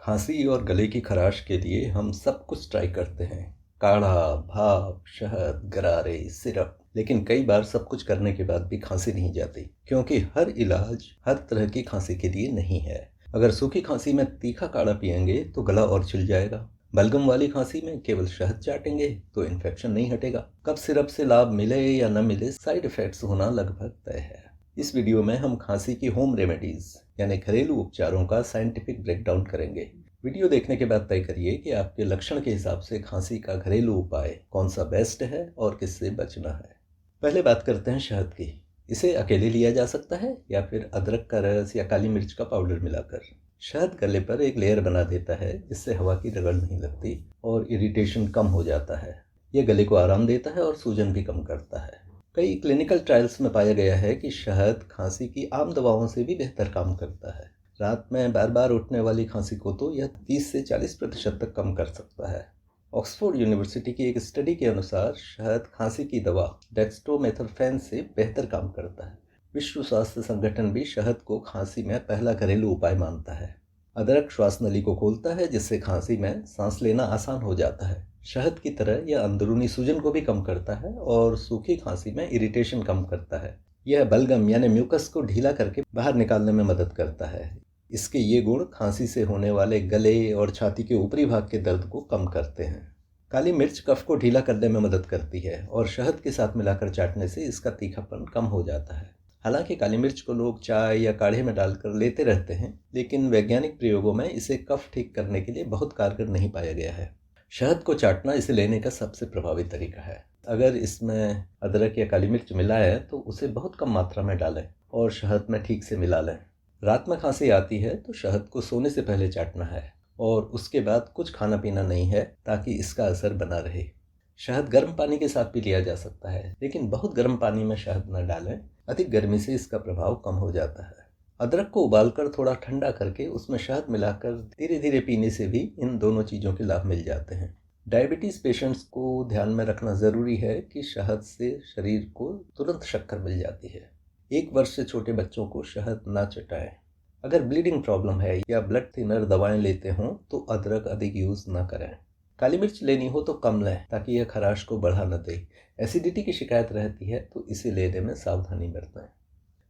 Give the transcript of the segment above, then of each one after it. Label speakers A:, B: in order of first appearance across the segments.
A: खांसी और गले की खराश के लिए हम सब कुछ ट्राई करते हैं। काढ़ा, भाप, शहद, गरारे, सिरप। लेकिन कई बार सब कुछ करने के बाद भी खांसी नहीं जाती, क्योंकि हर इलाज हर तरह की खांसी के लिए नहीं है। अगर सूखी खांसी में तीखा काढ़ा पिएंगे तो गला और छिल जाएगा। बलगम वाली खांसी में केवल शहद चाटेंगे तो इन्फेक्शन नहीं हटेगा। कब सिरप से लाभ मिले या न मिले, साइड इफेक्ट्स होना लगभग तय है। इस वीडियो में हम खांसी की होम रेमेडीज यानी घरेलू उपचारों का साइंटिफिक ब्रेकडाउन करेंगे। वीडियो देखने के बाद तय करिए कि आपके लक्षण के हिसाब से खांसी का घरेलू उपाय कौन सा बेस्ट है और किससे बचना है। पहले बात करते हैं शहद की। इसे अकेले लिया जा सकता है या फिर अदरक का रस या काली मिर्च का पाउडर मिलाकर। शहद गले पर एक लेयर बना देता है, जिससे हवा की रगड़ नहीं लगती और इरिटेशन कम हो जाता है। यह गले को आराम देता है और सूजन भी कम करता है। कई क्लिनिकल ट्रायल्स में पाया गया है कि शहद खांसी की आम दवाओं से भी बेहतर काम करता है। रात में बार बार उठने वाली खांसी को तो यह 30 से 40% तक कम कर सकता है। ऑक्सफोर्ड यूनिवर्सिटी की एक स्टडी के अनुसार शहद खांसी की दवा डेक्स्ट्रोमेथोर्फेन से बेहतर काम करता है। विश्व स्वास्थ्य संगठन भी शहद को खांसी में पहला घरेलू उपाय मानता है। अदरक श्वास नली को खोलता है, जिससे खांसी में सांस लेना आसान हो जाता है। शहद की तरह यह अंदरूनी सूजन को भी कम करता है और सूखी खांसी में इरिटेशन कम करता है। यह बलगम यानी म्यूकस को ढीला करके बाहर निकालने में मदद करता है। इसके ये गुण खांसी से होने वाले गले और छाती के ऊपरी भाग के दर्द को कम करते हैं। काली मिर्च कफ को ढीला करने में मदद करती है और शहद के साथ मिलाकर चाटने से इसका तीखापन कम हो जाता है। हालांकि काली मिर्च को लोग चाय या काढ़े में डालकर लेते रहते हैं, लेकिन वैज्ञानिक प्रयोगों में इसे कफ ठीक करने के लिए बहुत कारगर नहीं पाया गया है। शहद को चाटना इसे लेने का सबसे प्रभावी तरीका है। अगर इसमें अदरक या काली मिर्च मिला है तो उसे बहुत कम मात्रा में डालें और शहद में ठीक से मिला लें। रात में खांसी आती है तो शहद को सोने से पहले चाटना है और उसके बाद कुछ खाना पीना नहीं है, ताकि इसका असर बना रहे। शहद गर्म पानी के साथ भी लिया जा सकता है, लेकिन बहुत गर्म पानी में शहद न डालें, अधिक गर्मी से इसका प्रभाव कम हो जाता है। अदरक को उबालकर थोड़ा ठंडा करके उसमें शहद मिलाकर धीरे धीरे पीने से भी इन दोनों चीज़ों के लाभ मिल जाते हैं। डायबिटीज़ पेशेंट्स को ध्यान में रखना ज़रूरी है कि शहद से शरीर को तुरंत शक्कर मिल जाती है। 1 वर्ष से छोटे बच्चों को शहद ना चटाएं। अगर ब्लीडिंग प्रॉब्लम है या ब्लड थिनर दवाएं लेते हों तो अदरक अधिक यूज़ ना करें। काली मिर्च लेनी हो तो कम लें, ताकि यह खराश को बढ़ा न दे। एसिडिटी की शिकायत रहती है तो इसे लेने में सावधानी बरतें।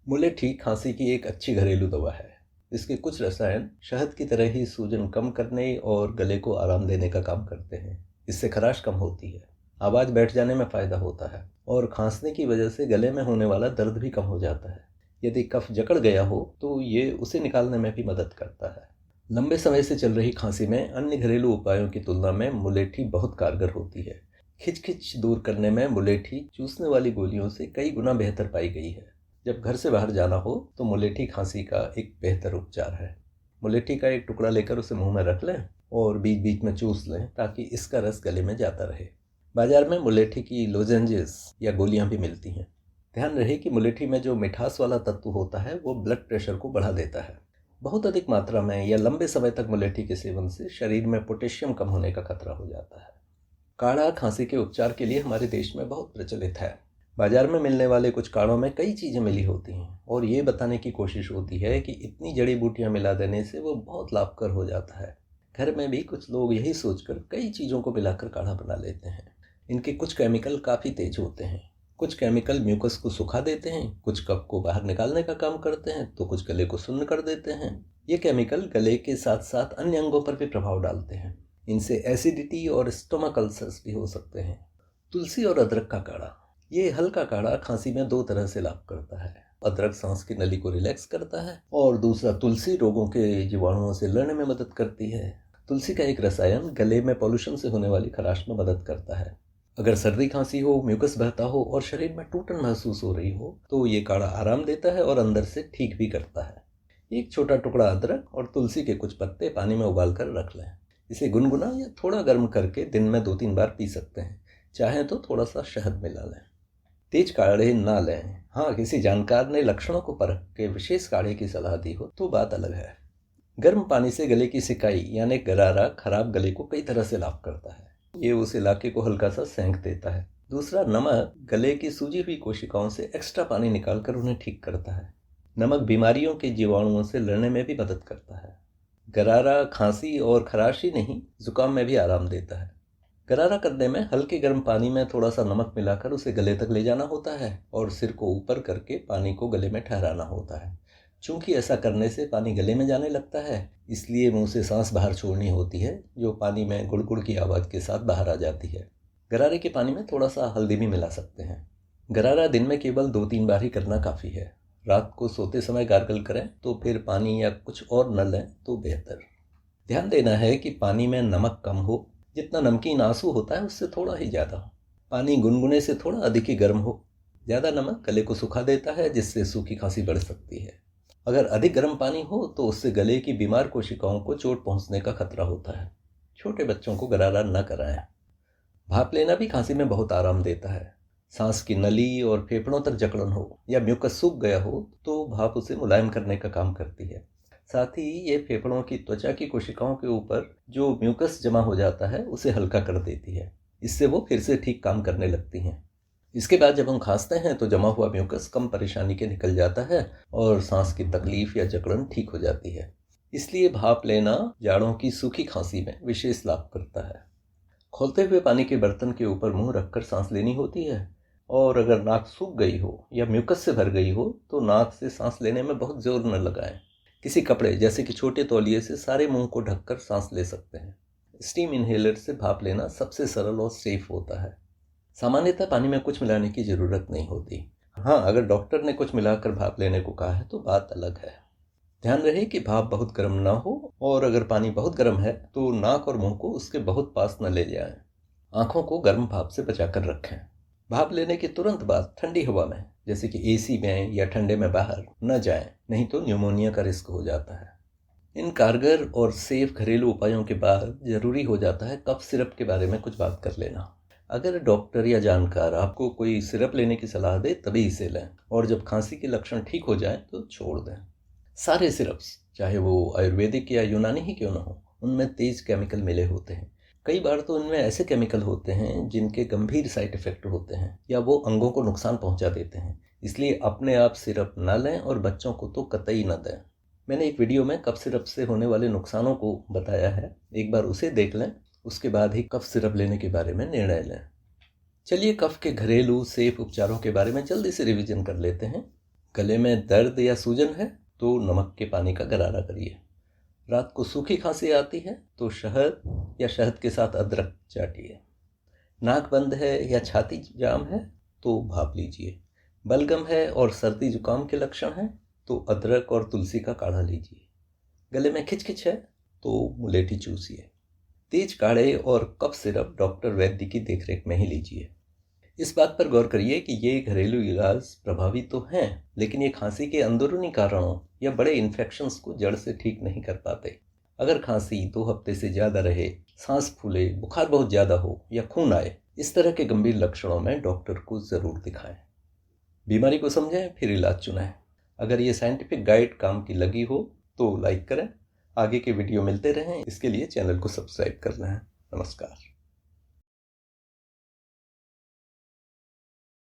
A: मुलेठी खांसी की एक अच्छी घरेलू दवा है। इसके कुछ रसायन शहद की तरह ही सूजन कम करने और गले को आराम देने का काम करते हैं। इससे खराश कम होती है, आवाज़ बैठ जाने में फ़ायदा होता है और खांसने की वजह से गले में होने वाला दर्द भी कम हो जाता है। यदि कफ जकड़ गया हो तो ये उसे निकालने में भी मदद करता है। लंबे समय से चल रही खांसी में अन्य घरेलू उपायों की तुलना में मुलेठी बहुत कारगर होती है। खिचखिच दूर करने में मुलेठी चूसने वाली गोलियों से कई गुना बेहतर पाई गई है। जब घर से बाहर जाना हो तो मुलेठी खांसी का एक बेहतर उपचार है। मुलेठी का एक टुकड़ा लेकर उसे मुंह में रख लें और बीच बीच में चूस लें, ताकि इसका रस गले में जाता रहे। बाजार में मुलेठी की लोजेंजेस या गोलियां भी मिलती हैं। ध्यान रहे कि मुलेठी में जो मिठास वाला तत्व होता है वो ब्लड प्रेशर को बढ़ा देता है। बहुत अधिक मात्रा में या लंबे समय तक मुलेठी के सेवन से शरीर में पोटेशियम कम होने का खतरा हो जाता है। काढ़ा खांसी के उपचार के लिए हमारे देश में बहुत प्रचलित है। बाजार में मिलने वाले कुछ काढ़ों में कई चीज़ें मिली होती हैं और ये बताने की कोशिश होती है कि इतनी जड़ी बूटियां मिला देने से वो बहुत लाभकर हो जाता है। घर में भी कुछ लोग यही सोचकर कई चीज़ों को मिलाकर काढ़ा बना लेते हैं। इनके कुछ केमिकल काफ़ी तेज होते हैं। कुछ केमिकल म्यूकस को सुखा देते हैं, कुछ कफ को बाहर निकालने का काम करते हैं, तो कुछ गले को सुन्न कर देते हैं। ये केमिकल गले के साथ साथ अन्य अंगों पर भी प्रभाव डालते हैं। इनसे एसिडिटी और स्टोमक अल्सर्स भी हो सकते हैं। तुलसी और अदरक का काढ़ा। ये हल्का काढ़ा खांसी में 2 तरह से लाभ करता है। अदरक सांस की नली को रिलैक्स करता है और दूसरा तुलसी रोगों के जीवाणुओं से लड़ने में मदद करती है। तुलसी का एक रसायन गले में पॉल्यूशन से होने वाली खराश में मदद करता है। अगर सर्दी खांसी हो, म्यूकस बहता हो और शरीर में टूटन महसूस हो रही हो तो ये काढ़ा आराम देता है और अंदर से ठीक भी करता है। एक छोटा टुकड़ा अदरक और तुलसी के कुछ पत्ते पानी में उबाल कर रख लें। इसे गुनगुना या थोड़ा गर्म करके दिन में 2-3 बार पी सकते हैं। चाहें तो थोड़ा सा शहद मिला लें। तेज काढ़े ना लें। हाँ, किसी जानकार ने लक्षणों को परख के विशेष काढ़े की सलाह दी हो तो बात अलग है। गर्म पानी से गले की सिकाई यानी गरारा खराब गले को कई तरह से लाभ करता है। ये उस इलाके को हल्का सा सेंक देता है। दूसरा, नमक गले की सूजी हुई कोशिकाओं से एक्स्ट्रा पानी निकालकर उन्हें ठीक करता है। नमक बीमारियों के जीवाणुओं से लड़ने में भी मदद करता है। गरारा खांसी और खराश ही नहीं, जुकाम में भी आराम देता है। गरारा करने में हल्के गर्म पानी में थोड़ा सा नमक मिलाकर उसे गले तक ले जाना होता है और सिर को ऊपर करके पानी को गले में ठहराना होता है। चूंकि ऐसा करने से पानी गले में जाने लगता है, इसलिए मुंह से सांस बाहर छोड़नी होती है, जो पानी में गुड़गुड़ की आवाज़ के साथ बाहर आ जाती है। गरारे के पानी में थोड़ा सा हल्दी भी मिला सकते हैं। गरारा दिन में केवल 2-3 बार ही करना काफ़ी है। रात को सोते समय गार्गल करें तो फिर पानी या कुछ और न लें तो बेहतर। ध्यान देना है कि पानी में नमक कम हो, जितना नमकीन आंसू होता है उससे थोड़ा ही ज़्यादा। पानी गुनगुने से थोड़ा अधिक ही गर्म हो। ज़्यादा नमक गले को सुखा देता है, जिससे सूखी खांसी बढ़ सकती है। अगर अधिक गर्म पानी हो तो उससे गले की बीमार कोशिकाओं को चोट पहुंचने का खतरा होता है। छोटे बच्चों को गरारा न कराएं। भाप लेना भी खांसी में बहुत आराम देता है। सांस की नली और फेफड़ों तक जकड़न हो या म्यूकस सूख गया हो तो भाप उसे मुलायम करने का काम करती है। साथ ही ये फेफड़ों की त्वचा की कोशिकाओं के ऊपर जो म्यूकस जमा हो जाता है उसे हल्का कर देती है। इससे वो फिर से ठीक काम करने लगती हैं। इसके बाद जब हम खांसते हैं तो जमा हुआ म्यूकस कम परेशानी के निकल जाता है और सांस की तकलीफ या जकड़न ठीक हो जाती है। इसलिए भाप लेना जाड़ों की सूखी खांसी में विशेष लाभ करता है। खोलते हुए पानी के बर्तन के ऊपर मुंह रखकर सांस लेनी होती है, और अगर नाक सूख गई हो या म्यूकस से भर गई हो तो नाक से सांस लेने में बहुत जोर न लगाएं। किसी कपड़े जैसे कि छोटे तौलिए से सारे मुंह को ढककर सांस ले सकते हैं। स्टीम इनहेलर से भाप लेना सबसे सरल और सेफ होता है। सामान्यतः पानी में कुछ मिलाने की ज़रूरत नहीं होती। हाँ, अगर डॉक्टर ने कुछ मिलाकर भाप लेने को कहा है तो बात अलग है। ध्यान रहे कि भाप बहुत गर्म ना हो, और अगर पानी बहुत गर्म है तो नाक और मुंह को उसके बहुत पास न ले जाएं। आँखों को गर्म भाप से बचाकर रखें। भाप लेने के तुरंत बाद ठंडी हवा में, जैसे कि एसी में या ठंडे में बाहर न जाएं, नहीं तो न्यूमोनिया का रिस्क हो जाता है। इन कारगर और सेफ घरेलू उपायों के बाद जरूरी हो जाता है कफ सिरप के बारे में कुछ बात कर लेना। अगर डॉक्टर या जानकार आपको कोई सिरप लेने की सलाह दे तभी इसे लें, और जब खांसी के लक्षण ठीक हो जाएं तो छोड़ दें। सारे सिरप्स, चाहे वो आयुर्वेदिक या यूनानी ही क्यों न हो, उनमें तेज केमिकल मिले होते हैं। कई बार तो इनमें ऐसे केमिकल होते हैं जिनके गंभीर साइड इफ़ेक्ट होते हैं या वो अंगों को नुकसान पहुंचा देते हैं। इसलिए अपने आप सिरप न लें और बच्चों को तो कतई न दें। मैंने एक वीडियो में कफ सिरप से होने वाले नुकसानों को बताया है, एक बार उसे देख लें, उसके बाद ही कफ सिरप लेने के बारे में निर्णय लें। चलिए कफ के घरेलू सेफ उपचारों के बारे में जल्दी से रिवीजन कर लेते हैं। गले में दर्द या सूजन है तो नमक के पानी का गरारा करिए। रात को सूखी खांसी आती है तो शहद या शहद के साथ अदरक चाटिए। नाक बंद है या छाती जाम है तो भाप लीजिए। बलगम है और सर्दी जुकाम के लक्षण हैं तो अदरक और तुलसी का काढ़ा लीजिए। गले में खिचखिच है तो मुलेठी चूसिए। तेज काढ़े और कफ सिरप डॉक्टर वैद्य की देखरेख में ही लीजिए। इस बात पर गौर करिए कि ये घरेलू इलाज प्रभावी तो हैं, लेकिन ये खांसी के अंदरूनी कारणों या बड़े इन्फेक्शंस को जड़ से ठीक नहीं कर पाते। अगर खांसी 2 हफ्ते से ज़्यादा रहे, सांस फूले, बुखार बहुत ज़्यादा हो या खून आए, इस तरह के गंभीर लक्षणों में डॉक्टर को ज़रूर दिखाएं। बीमारी को समझें फिर इलाज चुनें। अगर ये साइंटिफिक गाइड काम की लगी हो तो लाइक करें। आगे के वीडियो मिलते रहें, इसके लिए चैनल को सब्सक्राइब करना है। नमस्कार।